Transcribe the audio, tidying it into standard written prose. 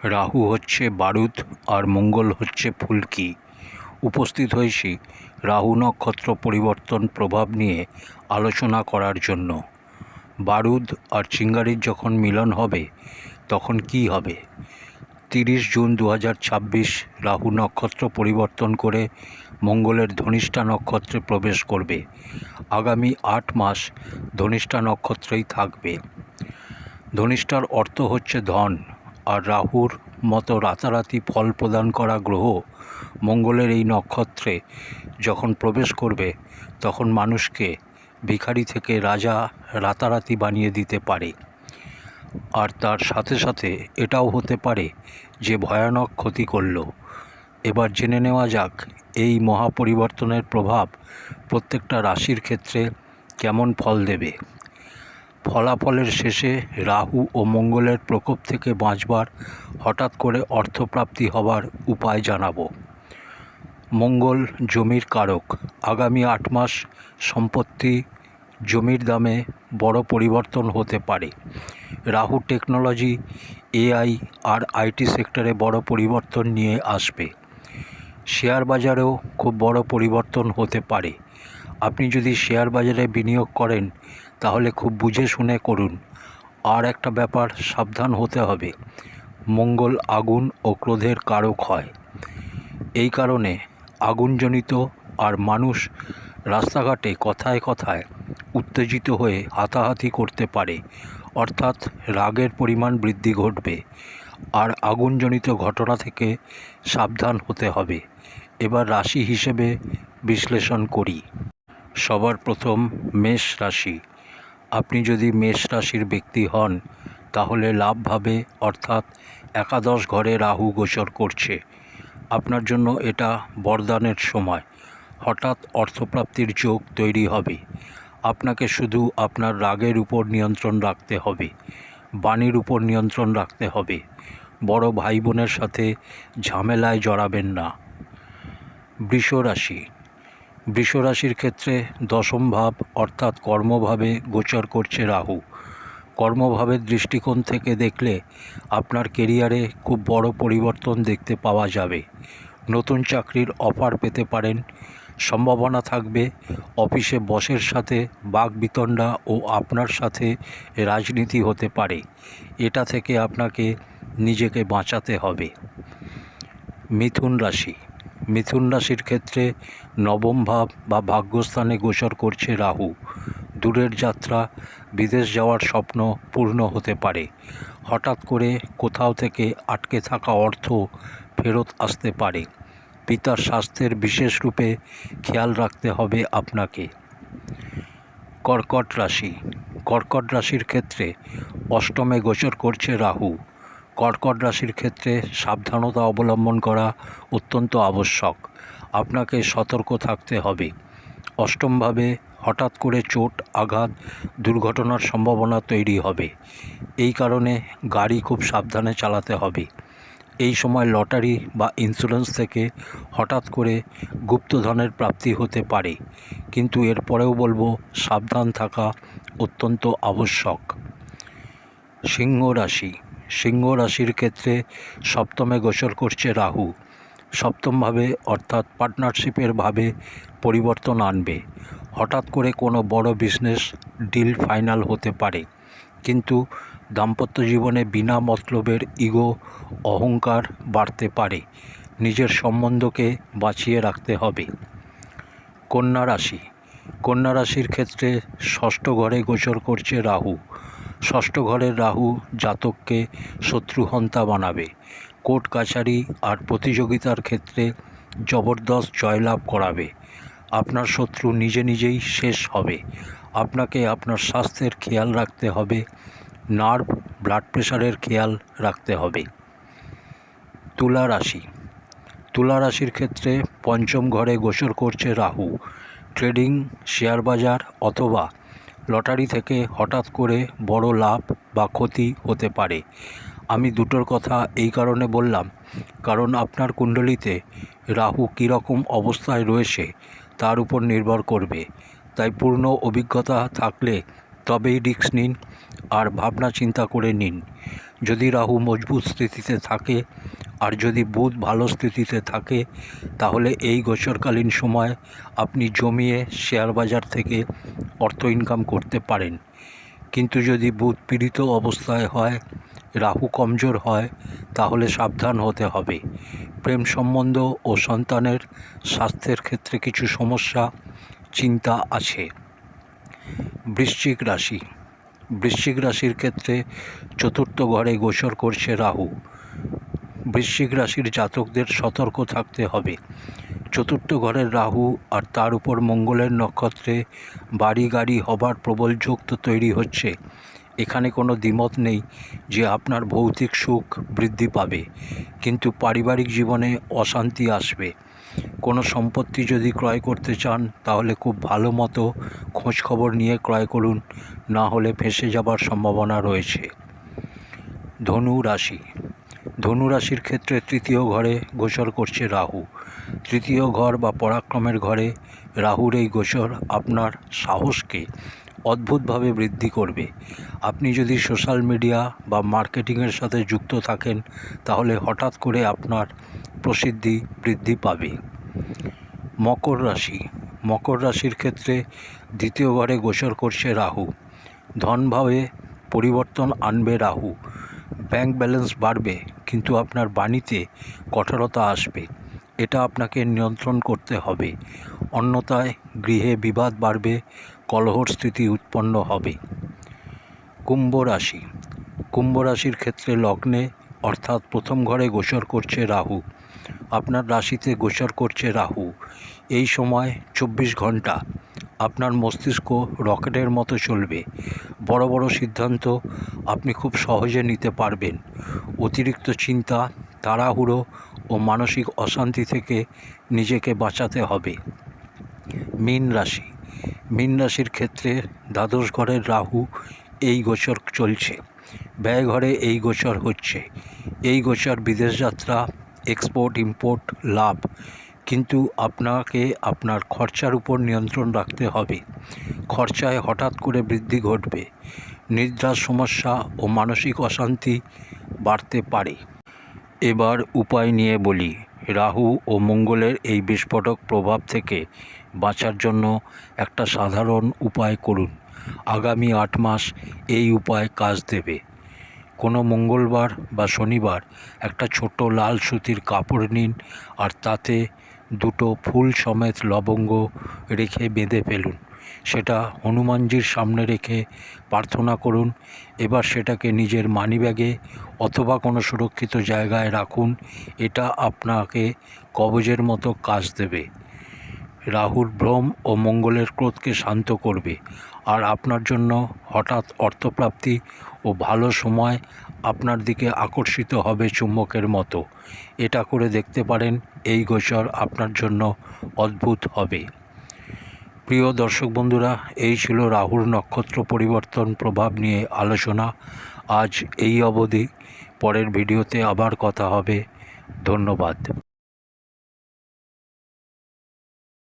রাহু হচ্ছে বারুদ আর মঙ্গল হচ্ছে ফুলকি। উপস্থিত হয়েছি রাহু নক্ষত্র পরিবর্তন প্রভাব নিয়ে আলোচনা করার জন্য। বারুদ আর চিঙ্গারির যখন মিলন হবে তখন কি হবে? 30 জুন 2026 রাহু নক্ষত্র পরিবর্তন করে মঙ্গলের ধনিষ্ঠা নক্ষত্রে প্রবেশ করবে। আগামী 8 মাস ধনিষ্ঠা নক্ষত্রেই থাকবে। ধনিষ্ঠার অর্থ হচ্ছে ধন, আর রাহুর মতো রাতারাতি ফল প্রদান করা গ্রহ মঙ্গলের এই নক্ষত্রে যখন প্রবেশ করবে তখন মানুষকে ভিখারি থেকে রাজা রাতারাতি বানিয়ে দিতে পারে। আর তার সাথে সাথে এটাও হতে পারে যে ভয়ানক ক্ষতি করল। এবার জেনে নেওয়া যাক এই মহাপরিবর্তনের প্রভাব প্রত্যেকটা রাশির ক্ষেত্রে কেমন ফল দেবে। ফলাফলের শেষে রাহু ও মঙ্গলের প্রকোপ থেকে বাঁচবার, হঠাৎ করে অর্থপ্রাপ্তি হবার উপায় জানাবো। মঙ্গল জমির কারক। আগামী 8 মাস সম্পত্তি, জমির দামে বড় পরিবর্তন হতে পারে। রাহু টেকনোলজি, এআই আর আইটি সেক্টরে বড় পরিবর্তন নিয়ে আসবে। শেয়ার বাজারেও খুব বড় পরিবর্তন হতে পারে। আপনি যদি শেয়ার বাজারে বিনিয়োগ করেন তাহলে খুব বুঝে শুনে করুন। আর একটা ব্যাপার সাবধান হতে হবে, মঙ্গল আগুন ও ক্রোধের কারক হয়। এই কারণে আগুনজনিত আর মানুষ রাস্তাঘাটে কথায় কথায় উত্তেজিত হয়ে হাতাহাতি করতে পারে, অর্থাৎ রাগের পরিমাণ বৃদ্ধি ঘটবে। আর আগুনজনিত ঘটনা থেকে সাবধান হতে হবে। এবার রাশি হিসেবে বিশ্লেষণ করি। সবার প্রথম মেষ রাশি। আপনি যদি মেষ রাশির ব্যক্তি হন তাহলে লাভভাবে, অর্থাৎ একাদশ ঘরে রাহু গোচর করছে। আপনার জন্য এটা বরদানের সময়। হঠাৎ অর্থপ্রাপ্তির যোগ তৈরি হবে। আপনাকে শুধু আপনার রাগের উপর নিয়ন্ত্রণ রাখতে হবে, বাণীর উপর নিয়ন্ত্রণ রাখতে হবে। বড় ভাই বোনের সাথে ঝামেলায় জড়াবেন না। বৃষ রাশি। বৃষ রাশির ক্ষেত্রে দশম ভাব অর্থাৎ কর্মভাবে গোচর করছে রাহু। কর্মভাবের দৃষ্টিকোণ থেকে দেখলে আপনার কেরিয়ারে খুব বড় পরিবর্তন দেখতে পাওয়া যাবে। নতুন চাকরির অফার পেতে পারেন। সম্ভাবনা থাকবে অফিসে বসের সাথে বাকবিতণ্ডা ও আপনার সাথে রাজনীতি হতে পারে। এটা থেকে আপনাকে নিজেকে বাঁচাতে হবে। মিথুন রাশি। মিথুন রাশির ক্ষেত্রে নবম ভাব বা ভাগ্যস্থানে গোচর করছে রাহু। দূরের যাত্রা, বিদেশ যাওয়ার স্বপ্ন পূর্ণ হতে পারে। হঠাৎ করে কোথাও থেকে আটকে থাকা অর্থ ফেরত আসতে পারে। পিতার স্বাস্থ্যের বিশেষ রূপে খেয়াল রাখতে হবে আপনাকে। কর্কট রাশি। কর্কট রাশির ক্ষেত্রে অষ্টমে গোচর করছে রাহু। কর্কট রাশির ক্ষেত্রে সাবধানতা অবলম্বন করা অত্যন্ত আবশ্যক। আপনাকে সতর্ক থাকতে হবে। অষ্টমভাবে হঠাৎ করে চোট, আঘাত, দুর্ঘটনার সম্ভাবনা তৈরি হবে। এই কারণে গাড়ি খুব সাবধানে চালাতে হবে। এই সময় লটারি বা ইন্স্যুরেন্স থেকে হঠাৎ করে গুপ্তধনের প্রাপ্তি হতে পারে, কিন্তু এরপরেও বলবো সাবধান থাকা অত্যন্ত আবশ্যক। সিংহ রাশি। সিংহ রাশির ক্ষেত্রে সপ্তমে গোচর করছে রাহু। সপ্তমভাবে অর্থাৎ পার্টনারশিপের ভাবে পরিবর্তন আনবে। হঠাৎ করে কোনো বড় বিজনেস ডিল ফাইনাল হতে পারে, কিন্তু দাম্পত্য জীবনে বিনা মতলবের ইগো, অহংকার বাড়তে পারে। নিজের সম্বন্ধকে বাঁচিয়ে রাখতে হবে। কন্যা রাশি। কন্যা রাশির ক্ষেত্রে ষষ্ঠ ঘরে গোচর করছে রাহু। ষষ্ঠ ঘরের রাহু জাতককে শত্রুহন্তা বানাবে। কোর্ট কাছারি আর প্রতিযোগিতার ক্ষেত্রে জবরদস্ত জয়লাভ করাবে। আপনার শত্রু নিজে নিজেই শেষ হবে। আপনাকে আপনার স্বাস্থ্যের খেয়াল রাখতে হবে। নার্ভ, ব্লাড প্রেশারের খেয়াল রাখতে হবে। তুলা রাশি। তুলা রাশির ক্ষেত্রে পঞ্চম ঘরে গোচর করছে রাহু। ট্রেডিং, শেয়ার বাজার অথবা লটারি থেকে হঠাৎ করে বড় লাভ বা ক্ষতি হতে পারে। আমি দুটোর কথা এই কারণে বললাম, কারণ আপনার কুণ্ডলিতে রাহু কীরকম অবস্থায় রয়েছে তার উপর নির্ভর করবে। তাই পূর্ণ অভিজ্ঞতা থাকলে তবেই রিস্ক নিন আর ভাবনা চিন্তা করে নিন। যদি রাহু মজবুত স্থিতিতে থাকে আর যদি বুধ ভালো স্থিতিতে থাকে তাহলে এই গোচরকালীন সময় আপনি জমিয়ে শেয়ার বাজার থেকে অর্থ ইনকাম করতে পারেন। কিন্তু যদি বুধ পীড়িত অবস্থায় হয়, রাহু কমজোর হয়, তাহলে সাবধান হতে হবে। প্রেম সম্বন্ধ ও সন্তানের স্বাস্থ্যের ক্ষেত্রে কিছু সমস্যা, চিন্তা আছে। বৃশ্চিক রাশি। বৃশ্চিক রাশির ক্ষেত্রে চতুর্থ ঘরে গোচর করছে রাহু। বৃশ্চিক রাশির জাতকদের সতর্ক থাকতে হবে। চতুর্থ ঘরের রাহু আর তার উপর মঙ্গলের নক্ষত্রে বাড়ি গাড়ি হবার প্রবল যোগ তো তৈরি হচ্ছে। এখানে কোনো দ্বিমত নেই যে আপনার ভৌতিক সুখ বৃদ্ধি পাবে, কিন্তু পারিবারিক জীবনে অশান্তি আসবে। কোনো সম্পত্তি যদি ক্রয় করতে চান তাহলে খুব ভালো মতো খোঁজখবর নিয়ে ক্রয় করুন, না হলে ফেঁসে যাবার সম্ভাবনা রয়েছে। ধনু রাশি। ধনু রাশির ক্ষেত্রে তৃতীয় ঘরে গোচর করছে রাহু। তৃতীয় ঘর বা পরাক্রমের ঘরে রাহুর এই গোচর আপনার সাহসকে অদ্ভুতভাবে বৃদ্ধি করবে। আপনি যদি সোশ্যাল মিডিয়া বা মার্কেটিংয়ের সাথে যুক্ত থাকেন তাহলে হঠাৎ করে আপনার প্রসিদ্ধি বৃদ্ধি পাবে। মকর রাশি। মকর রাশির ক্ষেত্রে দ্বিতীয় ঘরে গোচর করছে রাহু। ধনভাবে পরিবর্তন আনবে রাহু। ব্যাংক ব্যালেন্স বাড়বে, কিন্তু আপনার বাণীতে কঠোরতা আসবে। এটা আপনাকে নিয়ন্ত্রণ করতে হবে, অন্যথায় গৃহে বিবাদ বাড়বে, কলহর স্থিতি উৎপন্ন হবে। কুম্ভ রাশি। কুম্ভ রাশির ক্ষেত্রে লগ্নে অর্থাৎ প্রথম ঘরে গোচর করছে রাহু। আপনার রাশিতে গোচর করছে রাহু। এই সময় 24 ঘন্টা আপনার মস্তিষ্ক রকেটের মতো চলবে। বড় বড় সিদ্ধান্ত আপনি খুব সহজে নিতে পারবেন। অতিরিক্ত চিন্তা, তাড়াহুড়ো ও মানসিক অশান্তি থেকে নিজেকে বাঁচাতে হবে। মীন রাশি। মীন রাশির ক্ষেত্রে দ্বাদশ ঘরের রাহু এই গোচর চলছে। ব্যয় ঘরে এই গোচর হচ্ছে। এই গোচর বিদেশ যাত্রা, এক্সপোর্ট ইম্পোর্ট লাভ, কিন্তু আপনাকে আপনার খরচার উপর নিয়ন্ত্রণ রাখতে হবে। খরচায় হঠাৎ করে বৃদ্ধি ঘটবে। নিদ্রার সমস্যা ও মানসিক অশান্তি বাড়তে পারে। এবার উপায় নিয়ে বলি। রাহু ও মঙ্গলের এই বিস্ফোরক প্রভাব থেকে বাঁচার জন্য একটা সাধারণ উপায় করুন। আগামী 8 মাস এই উপায় কাজ দেবে। কোনো মঙ্গলবার বা শনিবার একটা ছোট লাল সুতির কাপড় নিন আর তাতে 2টো ফুল সমেত লবঙ্গ রেখে বেঁধে ফেলুন। সেটা হনুমানজির সামনে রেখে প্রার্থনা করুন। এবার সেটাকে নিজের মানিব্যাগে অথবা কোনো সুরক্ষিত জায়গায় রাখুন। এটা আপনাকে কবজের মতো কাজ দেবে। রাহুর ভ্রম ও মঙ্গলের ক্রোধকে শান্ত করবে, আর আপনার জন্য হঠাৎ অর্থপ্রাপ্তি ও ভালো সময় আপনার দিকে আকর্ষিত হবে চুম্বকের মতো। এটা করে দেখতে পারেন, এই গোচর আপনার জন্য অদ্ভুত হবে। প্রিয় দর্শক বন্ধুরা, এই ছিল রাহুর নক্ষত্র পরিবর্তন প্রভাব নিয়ে আলোচনা। আজ এই অবধি। পরের ভিডিওতে আবার কথা হবে। ধন্যবাদ।